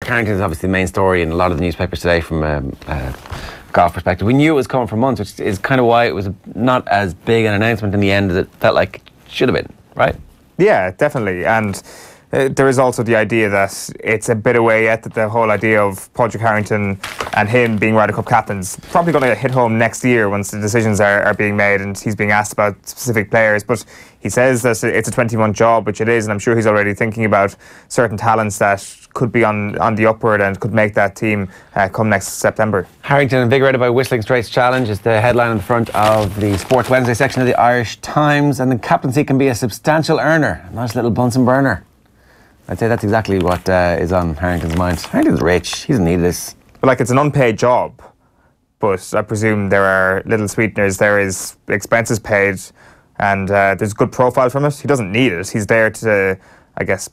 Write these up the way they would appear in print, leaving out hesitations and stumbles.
Harrington is obviously the main story in a lot of the newspapers today from a golf perspective. We knew it was coming for months, which is kind of why it was not as big an announcement in the end as it felt like it should have been, right? Yeah, definitely. And there is also the idea that it's a bit away yet, that the whole idea of Padraig Harrington and him being Ryder Cup captains probably going to hit home next year once the decisions are being made and he's being asked about specific players. But he says that it's a 20-month job, which it is, and I'm sure he's already thinking about certain talents that could be on the upward and could make that team come next September. Harrington invigorated by Whistling Straits Challenge is the headline on the front of the Sports Wednesday section of the Irish Times, and the captaincy can be a substantial earner, a nice little Bunsen burner. I'd say that's exactly what is on Harrington's mind. Harrington's rich, he doesn't need this. But like, it's an unpaid job, but I presume there are little sweeteners, there is expenses paid, and there's good profile from it. He doesn't need it. He's there to, I guess,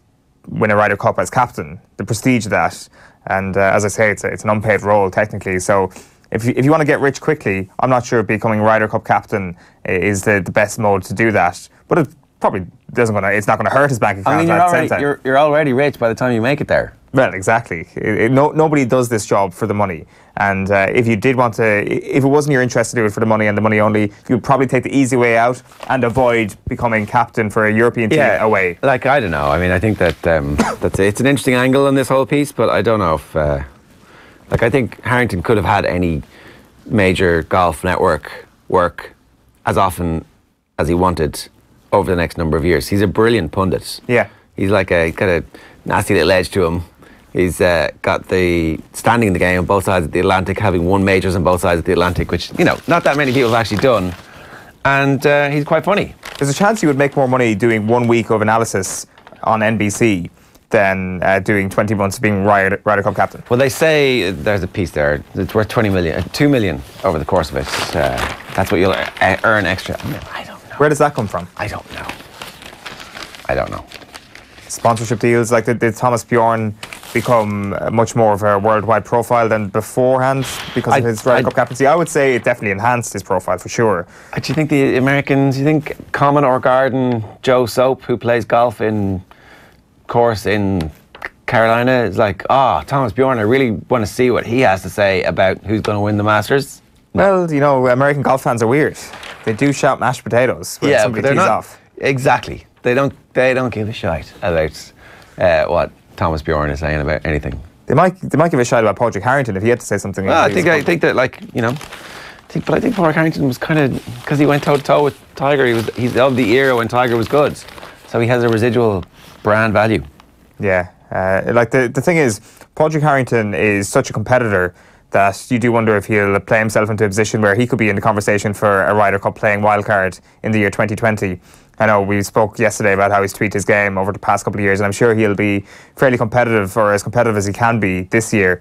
win a Ryder Cup as captain, the prestige of that. And as I say, it's an unpaid role technically. So if you want to get rich quickly, I'm not sure becoming Ryder Cup captain is the best mode to do that. But it probably it's not going to hurt his bank account. I mean, you're already rich by the time you make it there. Well, exactly. Nobody does this job for the money. And if you did want to, if it wasn't your interest to do it for the money and the money only, you'd probably take the easy way out and avoid becoming captain for a European team away. Like, I don't know. I mean, I think that it's an interesting angle on this whole piece, but I don't know if... I think Harrington could have had any major golf network work as often as he wanted over the next number of years. He's a brilliant pundit. Yeah. He's got a nasty little edge to him. He's got the standing in the game on both sides of the Atlantic, having won majors on both sides of the Atlantic, which, not that many people have actually done. And he's quite funny. There's a chance you would make more money doing 1 week of analysis on NBC than doing 20 months of being Ryder Cup captain. Well, they say, there's a piece there, it's worth 2 million over the course of it. That's what you'll earn extra. I don't know. Where does that come from? I don't know. Sponsorship deals, like did Thomas Bjorn become much more of a worldwide profile than beforehand because of his Ryder Cup captaincy? I would say it definitely enhanced his profile for sure. Do you think the Americans, Common or Garden, Joe Soap, who plays golf in course in Carolina, is like, Thomas Bjorn, I really want to see what he has to say about who's going to win the Masters? Well, American golf fans are weird. They do shout mashed potatoes when somebody tees off. Exactly. They don't give a shite about what Thomas Bjorn is saying about anything. They might give a shite about Padraig Harrington if he had to say something. Well, I think that I think Padraig Harrington was kind of, because he went toe to toe with Tiger. He's of the era when Tiger was good, so he has a residual brand value. Yeah, the thing is, Padraig Harrington is such a competitor that you do wonder if he'll play himself into a position where he could be in the conversation for a Ryder Cup playing wildcard in the year 2020. I know we spoke yesterday about how he's tweaked his game over the past couple of years, and I'm sure he'll be fairly competitive, or as competitive as he can be this year.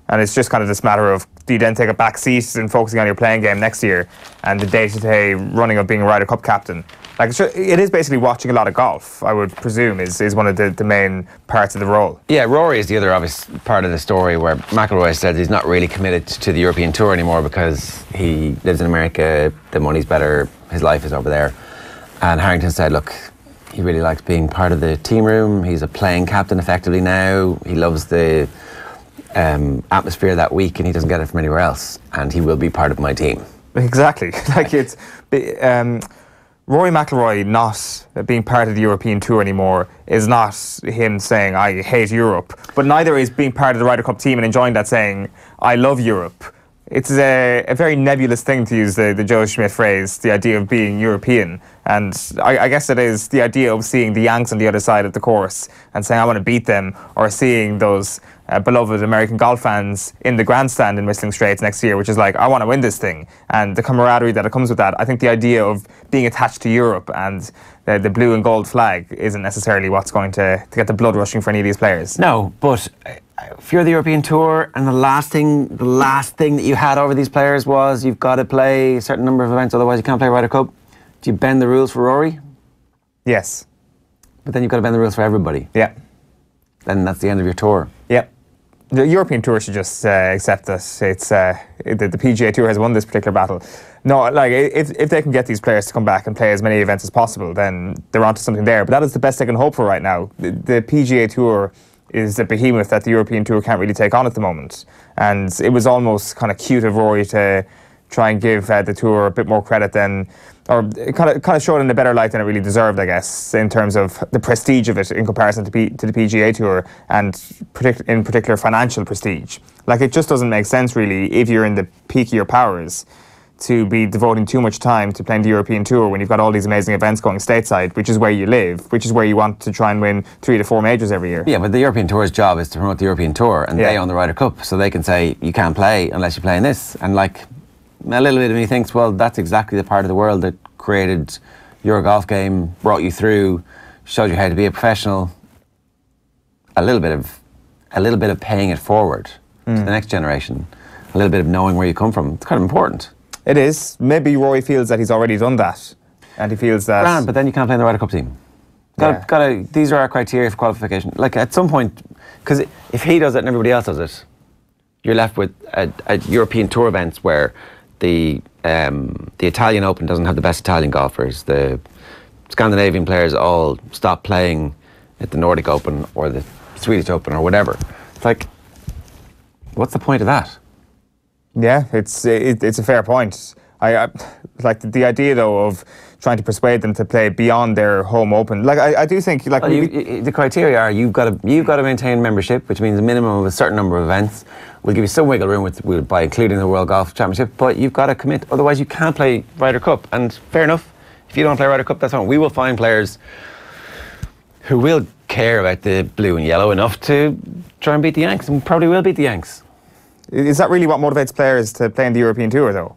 And it's just kind of this matter of, do you then take a back seat and focusing on your playing game next year and the day-to-day running of being a Ryder Cup captain? Like, it is basically watching a lot of golf, I would presume, is one of the main parts of the role. Yeah, Rory is the other obvious part of the story, where McIlroy said he's not really committed to the European Tour anymore because he lives in America, the money's better, his life is over there. And Harrington said, look, he really likes being part of the team room. He's a playing captain effectively now. He loves the atmosphere that week, and he doesn't get it from anywhere else. And he will be part of my team. Exactly. Like, it's... Rory McIlroy not being part of the European Tour anymore is not him saying, I hate Europe. But neither is being part of the Ryder Cup team and enjoying that saying, I love Europe. It's a very nebulous thing, to use the Joe Schmidt phrase, the idea of being European. And I guess it is the idea of seeing the Yanks on the other side of the course and saying, I want to beat them, or seeing those beloved American golf fans in the grandstand in Whistling Straits next year, which is like, I want to win this thing. And the camaraderie that comes with that. I think the idea of being attached to Europe and the blue and gold flag isn't necessarily what's going to get the blood rushing for any of these players. No, but if you're the European Tour and the last thing that you had over these players was you've got to play a certain number of events, otherwise you can't play Ryder Cup, do you bend the rules for Rory? Yes. But then you've got to bend the rules for everybody. Yeah. Then that's the end of your tour. Yeah. The European Tour should just accept that it's the PGA Tour has won this particular battle. No, like, if they can get these players to come back and play as many events as possible, then they're onto something there. But that is the best they can hope for right now. The PGA Tour is a behemoth that the European Tour can't really take on at the moment. And it was almost kind of cute of Rory to try and give the Tour a bit more credit than, or kind of show it in a better light than it really deserved, I guess, in terms of the prestige of it in comparison to the PGA Tour, and in particular financial prestige. Like, it just doesn't make sense really, if you're in the peak of your powers, to be devoting too much time to playing the European Tour when you've got all these amazing events going stateside, which is where you live, which is where you want to try and win 3 to 4 majors every year. Yeah, but the European Tour's job is to promote the European Tour, and they own the Ryder Cup, so they can say, you can't play unless you play in this. And like, a little bit of me thinks, well, that's exactly the part of the world that created your golf game, brought you through, showed you how to be a professional. A little bit of paying it forward to the next generation, a little bit of knowing where you come from. It's kind of important. It is. Maybe Rory feels that he's already done that, and he feels that... Grand, but then you can't play in the Ryder Cup team. These are our criteria for qualification. Like, at some point, because if he does it and everybody else does it, you're left with a European Tour events where the Italian Open doesn't have the best Italian golfers. The Scandinavian players all stop playing at the Nordic Open or the Swedish Open or whatever. It's like, what's the point of that? Yeah, it's a fair point. I like the idea though of trying to persuade them to play beyond their home open. Like, I do think, like, the criteria are you've got to maintain membership, which means a minimum of a certain number of events. We'll give you some wiggle room by including the World Golf Championship, but you've got to commit. Otherwise, you can't play Ryder Cup. And fair enough, if you don't play Ryder Cup, that's fine. We will find players who will care about the blue and yellow enough to try and beat the Yanks, and probably will beat the Yanks. Is that really what motivates players to play in the European Tour, though?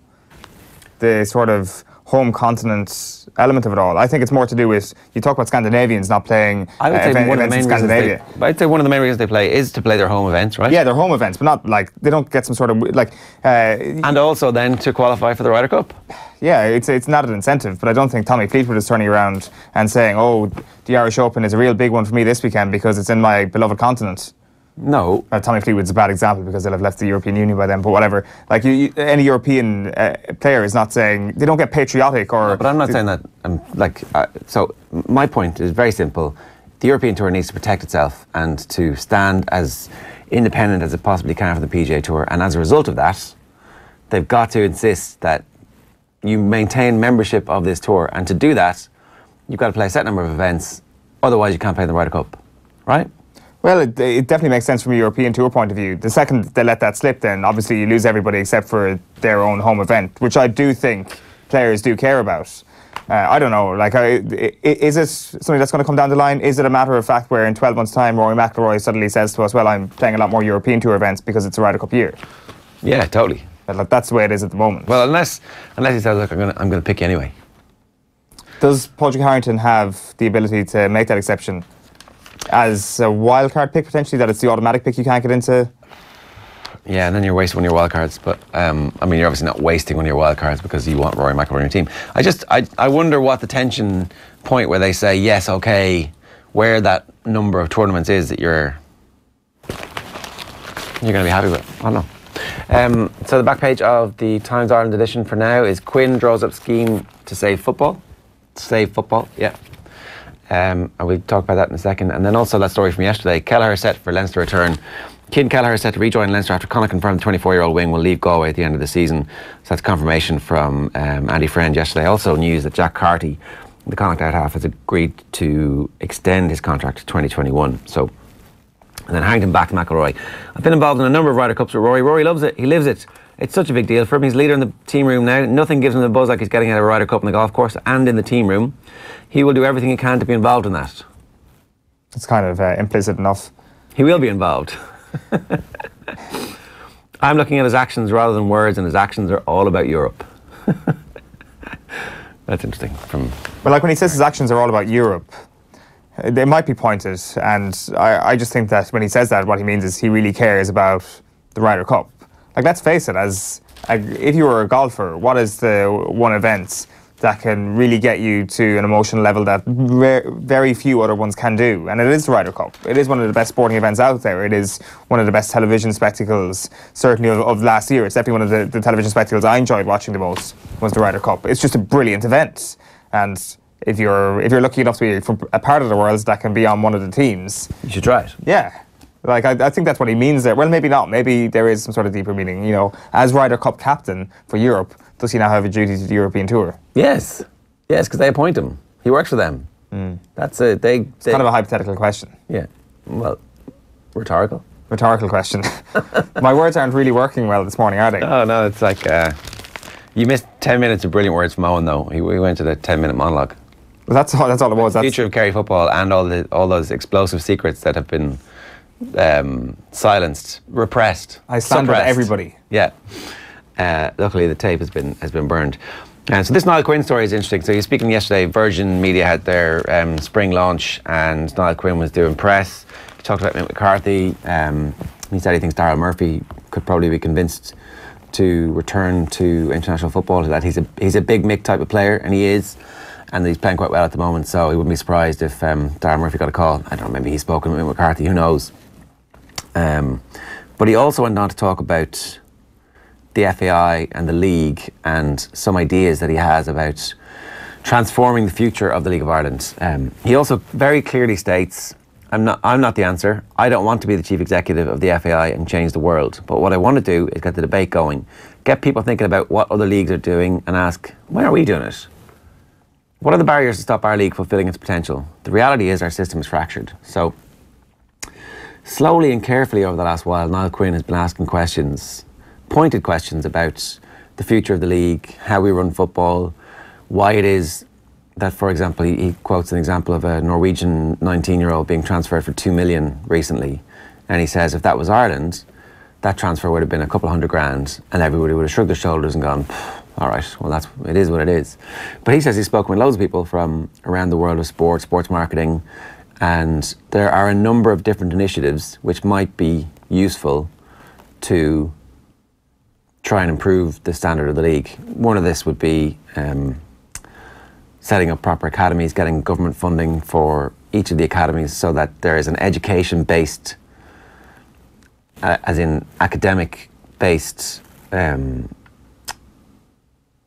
The sort of home continent element of it all. I think it's more to do with, you talk about Scandinavians not playing events in Scandinavia. I'd say one of the main reasons they play is to play their home events, right? Yeah, their home events, but not like, they don't get some sort of, like... and also then to qualify for the Ryder Cup. Yeah, it's not an incentive, but I don't think Tommy Fleetwood is turning around and saying, oh, the Irish Open is a real big one for me this weekend because it's in my beloved continent. No. Tommy Fleetwood's a bad example because they'll have left the European Union by then, but whatever. Like, any European player is not saying, they don't get patriotic or... No, but I'm not saying that. So my point is very simple. The European Tour needs to protect itself and to stand as independent as it possibly can from the PGA Tour. And as a result of that, they've got to insist that you maintain membership of this tour. And to do that, you've got to play a set number of events. Otherwise, you can't play in the Ryder Cup, right? Well, it definitely makes sense from a European Tour point of view. The second they let that slip, then obviously you lose everybody except for their own home event, which I do think players do care about. I don't know, like, is it something that's going to come down the line? Is it a matter of fact where in 12 months' time Rory McIlroy suddenly says to us, well, I'm playing a lot more European Tour events because it's a Ryder Cup year? Yeah, totally. But, like, that's the way it is at the moment. Well, unless he says, look, I'm going to pick you anyway. Does Padraig Harrington have the ability to make that exception as a wildcard pick, potentially, that it's the automatic pick you can't get into? Yeah, and then you're wasting one of your wildcards. But, I mean, you're obviously not wasting one of your wildcards because you want Rory McIlroy on your team. I wonder what the tension point where they say, yes, okay, where that number of tournaments is that you're going to be happy with. I don't know. So the back page of the Times Ireland edition for now is Quinn draws up scheme to save football. Save football, yeah. And we'll talk about that in a second. And then also that story from yesterday, Kelleher set for Leinster return. Cian Kelleher set to rejoin Leinster after Connacht confirmed the 24-year-old wing will leave Galway at the end of the season. So that's confirmation from Andy Friend yesterday. Also news that Jack Carty, the Connacht out half, has agreed to extend his contract to 2021. So, and then Harrington back to McIlroy. I've been involved in a number of Ryder Cups with Rory. Rory loves it. He lives it. It's such a big deal for him. He's leader in the team room now. Nothing gives him the buzz like he's getting out of a Ryder Cup on the golf course and in the team room. He will do everything he can to be involved in that. It's kind of implicit enough. He will be involved. I'm looking at his actions rather than words, and his actions are all about Europe. That's interesting. Well, like when he says his actions are all about Europe, they might be pointed, and I just think that when he says that, what he means is he really cares about the Ryder Cup. Like, let's face it, if you were a golfer, what is the one event that can really get you to an emotional level that very few other ones can do? And it is the Ryder Cup. It is one of the best sporting events out there. It is one of the best television spectacles, certainly of last year. It's definitely one of the television spectacles I enjoyed watching the most, was the Ryder Cup. It's just a brilliant event. And if you're lucky enough to be from a part of the world that can be on one of the teams, you should try it. Yeah. Like, I think that's what he means there. Well, maybe not. Maybe there is some sort of deeper meaning. You know, as Ryder Cup captain for Europe, does he now have a duty to the European Tour? Yes, because they appoint him. He works for them. That's it. It's kind of a hypothetical question. Yeah, well, rhetorical. Rhetorical question. My words aren't really working well this morning, are they? Oh no, it's like you missed 10 minutes of brilliant words from Owen though. We went to the 10-minute monologue. Well, that's all it was. That's future of Kerry football and all those explosive secrets that have been silenced, repressed. I slandered everybody. Yeah. Luckily, the tape has been burned. So this Niall Quinn story is interesting. So you're speaking yesterday. Virgin Media had their spring launch, and Niall Quinn was doing press. He talked about Mick McCarthy. He said he thinks Daryl Murphy could probably be convinced to return to international football. That he's a big Mick type of player, and he is. And he's playing quite well at the moment, so he wouldn't be surprised if Daryl Murphy got a call. I don't know, maybe he's spoken with Mick McCarthy, who knows. But he also went on to talk about the FAI and the league and some ideas that he has about transforming the future of the League of Ireland. He also very clearly states, I'm not the answer. I don't want to be the chief executive of the FAI and change the world. But what I want to do is get the debate going, get people thinking about what other leagues are doing and ask, why are we doing it? What are the barriers to stop our league fulfilling its potential? The reality is our system is fractured. So slowly and carefully over the last while, Niall Quinn has been asking questions, pointed questions about the future of the league, how we run football, why it is that, for example, he quotes an example of a Norwegian 19-year-old being transferred for 2 million recently. And he says if that was Ireland, that transfer would have been a couple $100 grand and everybody would have shrugged their shoulders and gone, all right, well, it is what it is. But he says he's spoken with loads of people from around the world of sports marketing, and there are a number of different initiatives which might be useful to try and improve the standard of the league. One of this would be setting up proper academies, getting government funding for each of the academies so that there is an education-based, as in academic-based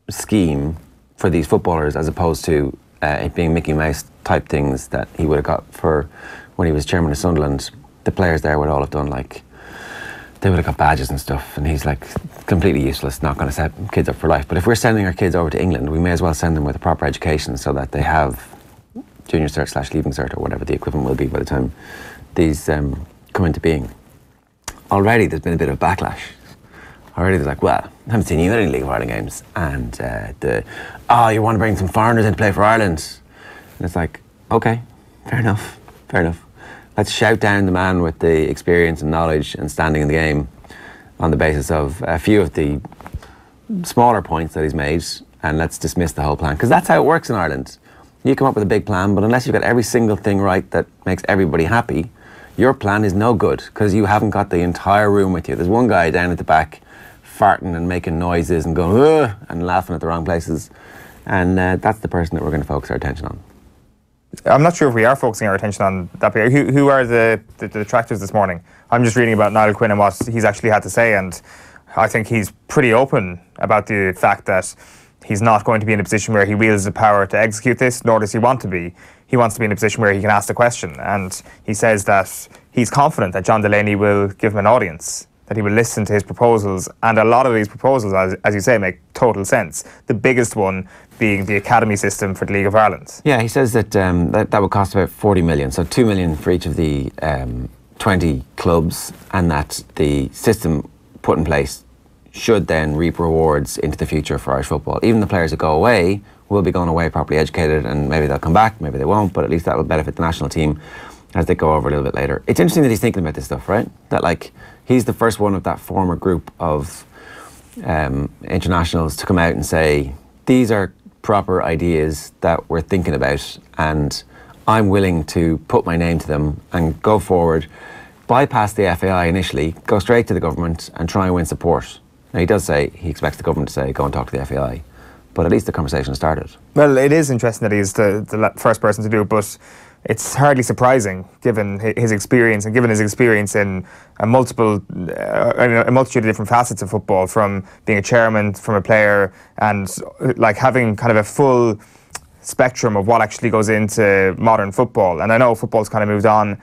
scheme for these footballers, as opposed to it being Mickey Mouse type things that he would have got for when he was chairman of Sunderland. The players there would all have done, like, they would have got badges and stuff, and he's like completely useless, not going to set kids up for life. But if we're sending our kids over to England, we may as well send them with a proper education so that they have junior cert / leaving cert or whatever the equivalent will be by the time these come into being. Already there's been a bit of backlash. Already they're like, well, I haven't seen you in any League of Ireland games. And you want to bring some foreigners in to play for Ireland. And it's like, okay, fair enough. Let's shout down the man with the experience and knowledge and standing in the game on the basis of a few of the smaller points that he's made, and let's dismiss the whole plan. Because that's how it works in Ireland. You come up with a big plan, but unless you've got every single thing right that makes everybody happy, your plan is no good because you haven't got the entire room with you. There's one guy down at the back farting and making noises and going, ugh, and laughing at the wrong places. And that's the person that we're going to focus our attention on. I'm not sure if we are focusing our attention on that. Who are the detractors this morning? I'm just reading about Niall Quinn and what he's actually had to say, and I think he's pretty open about the fact that he's not going to be in a position where he wields the power to execute this, nor does he want to be. He wants to be in a position where he can ask the question, and he says that he's confident that John Delaney will give him an audience, that he will listen to his proposals, and a lot of these proposals, as you say, make total sense. The biggest one being the academy system for the League of Ireland. Yeah, he says that that would cost about 40 million, so 2 million for each of the 20 clubs, and that the system put in place should then reap rewards into the future for Irish football. Even the players that go away will be going away properly educated, and maybe they'll come back, maybe they won't, but at least that will benefit the national team as they go over a little bit later. It's interesting that he's thinking about this stuff, right? That, like, he's the first one of that former group of internationals to come out and say, these are proper ideas that we're thinking about, and I'm willing to put my name to them and go forward, bypass the FAI initially, go straight to the government and try and win support. Now, he does say he expects the government to say, go and talk to the FAI, but at least the conversation has started. Well, it is interesting that he's the first person to do it, but it's hardly surprising given his experience, and given his experience in a multitude of different facets of football, from being a chairman, from a player, and like having kind of a full spectrum of what actually goes into modern football. And I know football's kind of moved on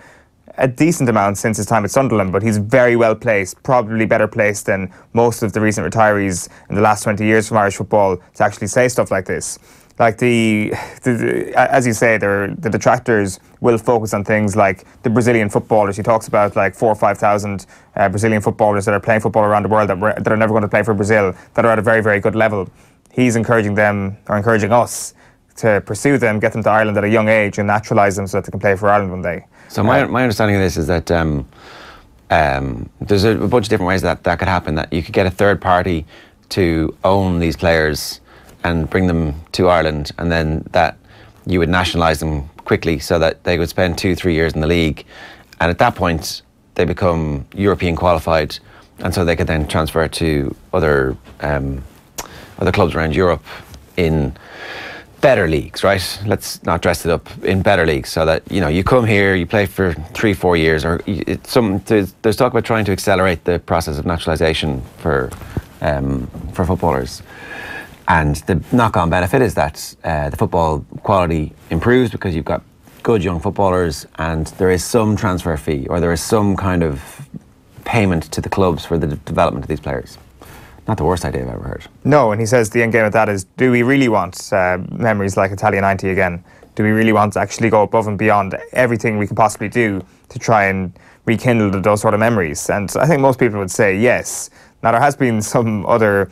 a decent amount since his time at Sunderland, but he's very well placed, probably better placed than most of the recent retirees in the last 20 years from Irish football to actually say stuff like this. Like as you say, the detractors will focus on things like the Brazilian footballers. He talks about like 4,000 or 5,000 Brazilian footballers that are playing football around the world that are never going to play for Brazil, that are at a very, very good level. He's encouraging them, or encouraging us, to pursue them, get them to Ireland at a young age and naturalise them so that they can play for Ireland one day. So my understanding of this is that there's a bunch of different ways that could happen, that you could get a third party to own these players and bring them to Ireland, and then that you would nationalise them quickly so that they would spend 2-3 years in the league, and at that point they become European qualified, and so they could then transfer to other clubs around Europe in better leagues, right? Let's not dress it up, in better leagues, so that you come here, you play for 3-4 years, or there's talk about trying to accelerate the process of naturalisation for footballers. And the knock-on benefit is that the football quality improves because you've got good young footballers, and there is some transfer fee, or there is some kind of payment to the clubs for the development of these players. Not the worst idea I've ever heard. No, and he says the end game of that is, do we really want memories like Italia 90 again? Do we really want to actually go above and beyond everything we can possibly do to try and rekindle those sort of memories? And I think most people would say yes. Now, there has been some other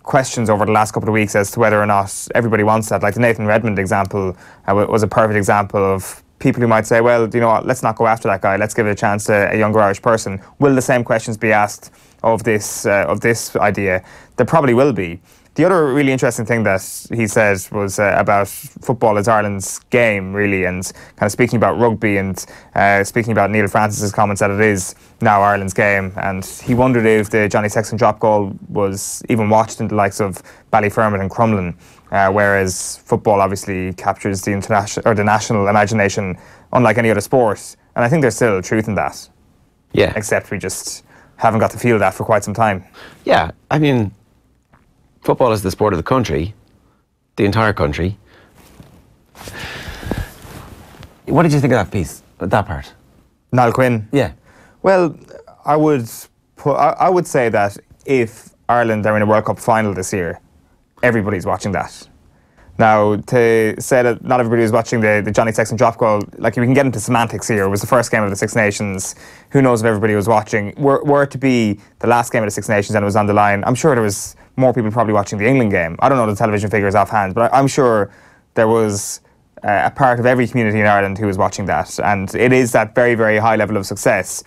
questions over the last couple of weeks as to whether or not everybody wants that. Like the Nathan Redmond example was a perfect example of people who might say, well, you know what, let's not go after that guy, let's give it a chance to a younger Irish person. Will the same questions be asked of this idea? There probably will be. The other really interesting thing that he said was about football as Ireland's game, really, and kind of speaking about rugby, and speaking about Neil Francis's comments that it is now Ireland's game. And he wondered if the Johnny Sexton drop goal was even watched in the likes of Ballyfermot and Crumlin, whereas football obviously captures the international or the national imagination unlike any other sport. And I think there's still truth in that. Yeah. Except we just haven't got to feel that for quite some time. Yeah, I mean, football is the sport of the country, the entire country. What did you think of that piece, that part? Niall Quinn? Yeah. Well, I would say that if Ireland are in a World Cup final this year, everybody's watching that. Now, to say that not everybody was watching the Johnny Sexton drop goal, like, we can get into semantics here. It was the first game of the Six Nations. Who knows if everybody was watching? Were it to be the last game of the Six Nations and it was on the line, I'm sure there was more people probably watching the England game. I don't know the television figures offhand, but I'm sure there was a part of every community in Ireland who was watching that. And it is that very, very high level of success.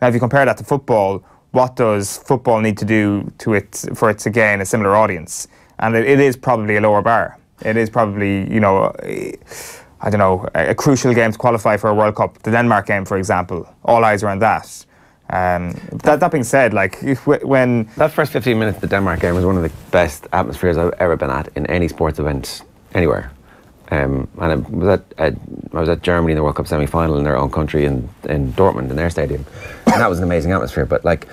Now, if you compare that to football, what does football need to do for it to gain a similar audience? And it is probably a lower bar. It is probably, I don't know, a crucial game to qualify for a World Cup. The Denmark game, for example, all eyes are on that. That being said, like, when that first 15 minutes of the Denmark game was one of the best atmospheres I've ever been at in any sports event anywhere. And I was at Germany in the World Cup semi-final in their own country in Dortmund in their stadium, and that was an amazing atmosphere. But like,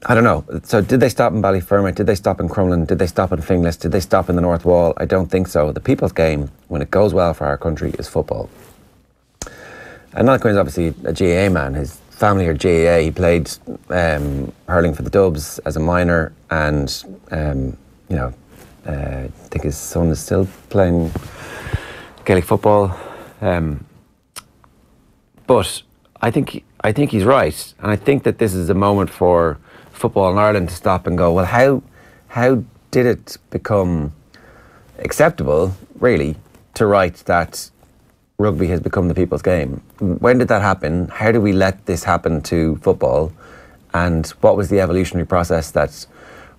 I don't know. So did they stop in Ballyfermot? Did they stop in Crumlin? Did they stop in Finglas? Did they stop in the North Wall? I don't think so. The people's game, when it goes well for our country, is football. And Niall Quinn's obviously a GAA man. His family are GAA. He played hurling for the Dubs as a minor, and I think his son is still playing Gaelic football. But I think he's right, and I think that this is a moment for football in Ireland to stop and go, well, how did it become acceptable, really, to write that rugby has become the people's game? When did that happen? How do we let this happen to football? And what was the evolutionary process that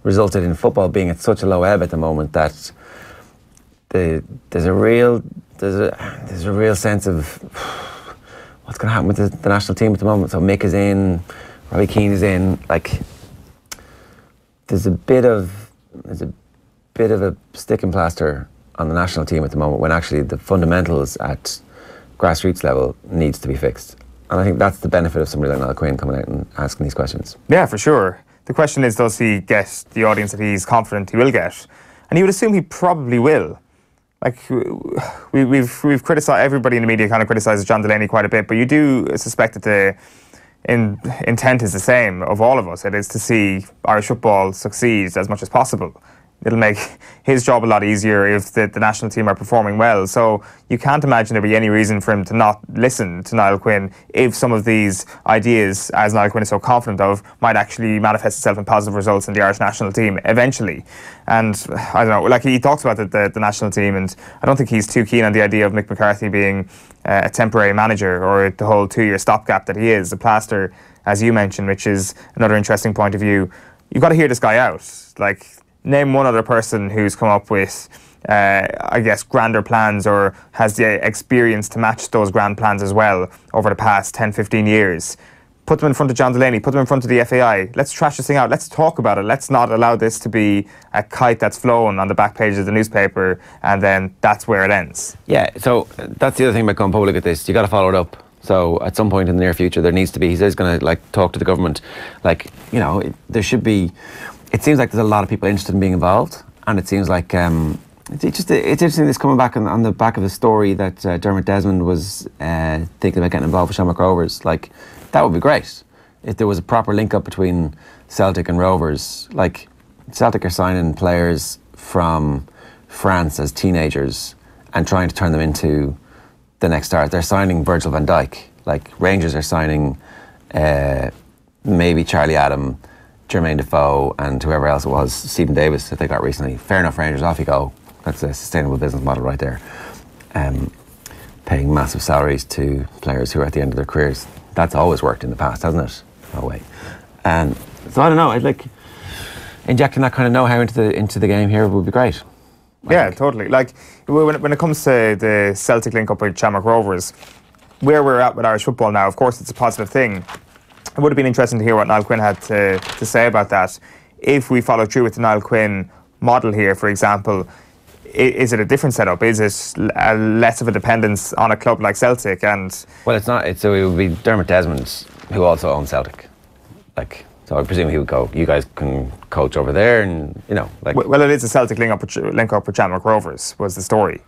resulted in football being at such a low ebb at the moment that there's a real sense of what's going to happen with the national team at the moment? So Mick is in, Robbie Keane is in. Like, there's a bit of a sticking plaster on the national team at the moment, when actually the fundamentals at grassroots level needs to be fixed. And I think that's the benefit of somebody like Niall Quinn coming out and asking these questions. Yeah, for sure. The question is, does he get the audience that he's confident he will get? And you would assume he probably will. like we've criticised, everybody in the media kind of criticises John Delaney quite a bit, but you do suspect that the intent is the same of all of us. It is to see Irish football succeed as much as possible. It'll make his job a lot easier if the national team are performing well. So you can't imagine there'd be any reason for him to not listen to Niall Quinn if some of these ideas, as Niall Quinn is so confident of, might actually manifest itself in positive results in the Irish national team eventually. And I don't know, like he talks about the national team, and I don't think he's too keen on the idea of Mick McCarthy being a temporary manager, or the whole 2-year stopgap that he is, a plaster, as you mentioned, which is another interesting point of view. You've got to hear this guy out. Like, name one other person who's come up with, I guess, grander plans, or has the experience to match those grand plans as well over the past 10, 15 years. Put them in front of John Delaney, put them in front of the FAI. Let's trash this thing out. Let's talk about it. Let's not allow this to be a kite that's flown on the back page of the newspaper, and then that's where it ends. Yeah, so that's the other thing about going public with this. You got to follow it up. So at some point in the near future, there needs to be, he says he's going to talk to the government. There should be, it seems like there's a lot of people interested in being involved, and it seems like it's interesting this coming back on the back of the story that Dermot Desmond was thinking about getting involved with Shamrock Rovers. Like, that would be great if there was a proper link up between Celtic and Rovers. Like, Celtic are signing players from France as teenagers and trying to turn them into the next stars. They're signing Virgil van Dijk. Like, Rangers are signing maybe Charlie Adam, Jermaine Defoe, and whoever else it was, Stephen Davis, that they got recently. Fair enough, Rangers, off you go. That's a sustainable business model right there. Paying massive salaries to players who are at the end of their careers. That's always worked in the past, hasn't it? No way. And so I don't know. I'd like injecting that kind of know-how into the game here would be great. Yeah, totally. Like, when it comes to the Celtic link up with Shamrock Rovers, where we're at with Irish football now, of course, it's a positive thing. It would have been interesting to hear what Niall Quinn had to say about that. If we follow through with the Niall Quinn model here, for example, is it a different setup? Is it less of a dependence on a club like Celtic? And well, it's not. So it would be Dermot Desmond, who also owns Celtic. Like, so I presume he would go, you guys can coach over there, and like. Well, it is a Celtic link up with Shamrock Rovers, was the story.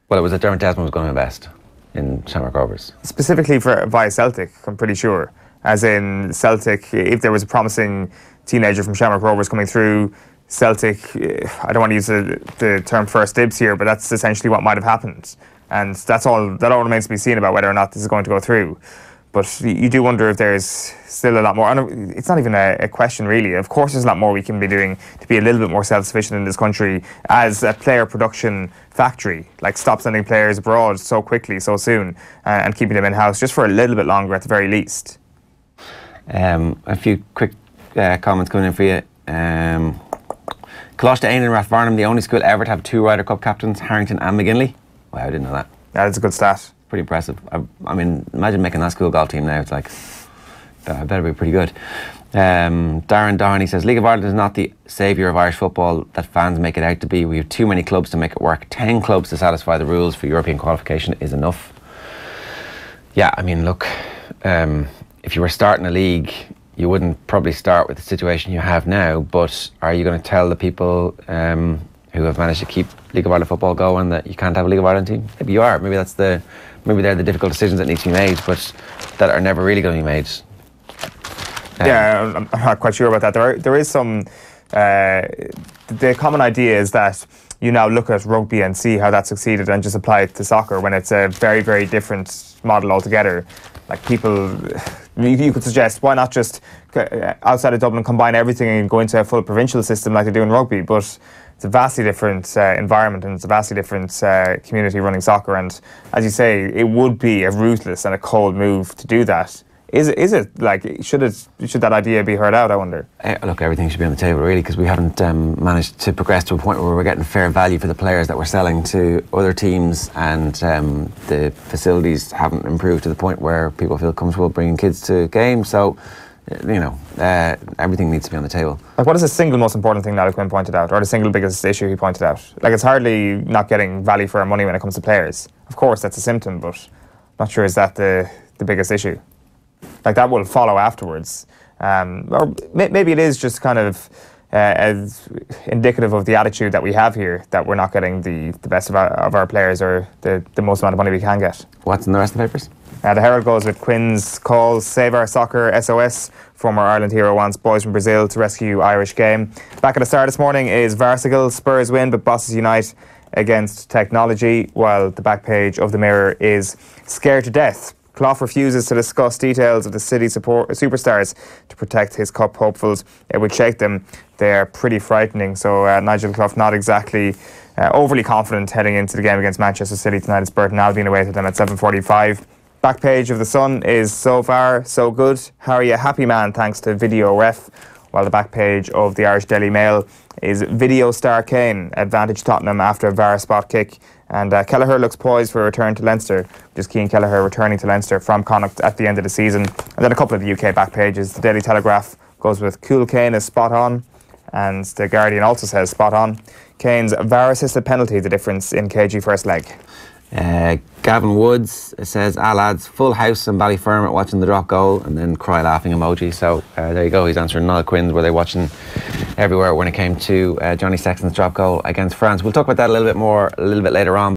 Well, it was that Dermot Desmond was going to invest in Shamrock Rovers. Specifically via Celtic, I'm pretty sure. As in Celtic, if there was a promising teenager from Shamrock Rovers coming through, Celtic, I don't want to use the term first dibs here, but that's essentially what might have happened. And that all remains to be seen about whether or not this is going to go through. But you do wonder if there's still a lot more. And it's not even a question, really. Of course, there's a lot more we can be doing to be a little bit more self-sufficient in this country as a player production factory. Like, stop sending players abroad so quickly, so soon, and keeping them in-house just for a little bit longer at the very least. A few quick comments coming in for you. Coláiste Éin and Rathfarnham, the only school ever to have 2 Ryder Cup captains, Harrington and McGinley. Wow, I didn't know that. Yeah, that's a good stat. Pretty impressive. I mean, imagine making that school golf team now. It's like, I better be pretty good. Darren Doherty says, League of Ireland is not the saviour of Irish football that fans make it out to be. We have too many clubs to make it work. 10 clubs to satisfy the rules for European qualification is enough. Yeah, I mean, look, if you were starting a league, you wouldn't probably start with the situation you have now, but are you going to tell the people who have managed to keep League of Ireland football going that you can't have a League of Ireland team? Maybe you are. Maybe they're the difficult decisions that need to be made, but that are never really going to be made. Yeah, I'm not quite sure about that. There is some. The common idea is that you now look at rugby and see how that succeeded and just apply it to soccer when it's a very, very different model altogether. Like, people, you could suggest, why not just outside of Dublin combine everything and go into a full provincial system like they do in rugby? But it's a vastly different environment, and it's a vastly different community running soccer. And as you say, it would be a ruthless and a cold move to do that. Is it like, should that idea be heard out, I wonder? Look, everything should be on the table, really, because we haven't managed to progress to a point where we're getting fair value for the players that we're selling to other teams, and the facilities haven't improved to the point where people feel comfortable bringing kids to games. So, everything needs to be on the table. Like, what is the single most important thing Niall Quinn pointed out, or the single biggest issue he pointed out? Like, it's hardly not getting value for our money when it comes to players. Of course, that's a symptom, but I'm not sure is that the biggest issue. Like, that will follow afterwards. Or maybe it is just kind of as indicative of the attitude that we have here, that we're not getting the best of our players, or the most amount of money we can get. What's in the rest of the papers? The Herald goes with Quinn's calls, Save Our Soccer SOS. Former Ireland hero wants boys from Brazil to rescue Irish game. Back at the start this morning is Varsigal. Spurs win, but bosses unite against technology, while the back page of the Mirror is Scared to Death. Clough refuses to discuss details of the City superstars to protect his cup hopefuls. It would shake them. They are pretty frightening. So Nigel Clough not exactly overly confident heading into the game against Manchester City tonight. It's Burton Albion away to them at 7:45. Back page of the Sun is so far so good. Harry a happy man thanks to video ref. While the back page of the Irish Daily Mail is video star Kane, advantage Tottenham after a VAR spot kick. And Kelleher looks poised for a return to Leinster. Just Cian Kelleher returning to Leinster from Connacht at the end of the season. And then a couple of the UK back pages. The Daily Telegraph goes with Cool Kane is spot on. And the Guardian also says spot on. Kane's VAR assisted penalty, the difference in KG first leg. Gavin Woods says, lads, full house in Ballyfermot watching the drop goal, and then cry laughing emoji. So there you go, he's answering Niall Quinn's, were they watching everywhere when it came to Johnny Sexton's drop goal against France. We'll talk about that a little bit later on.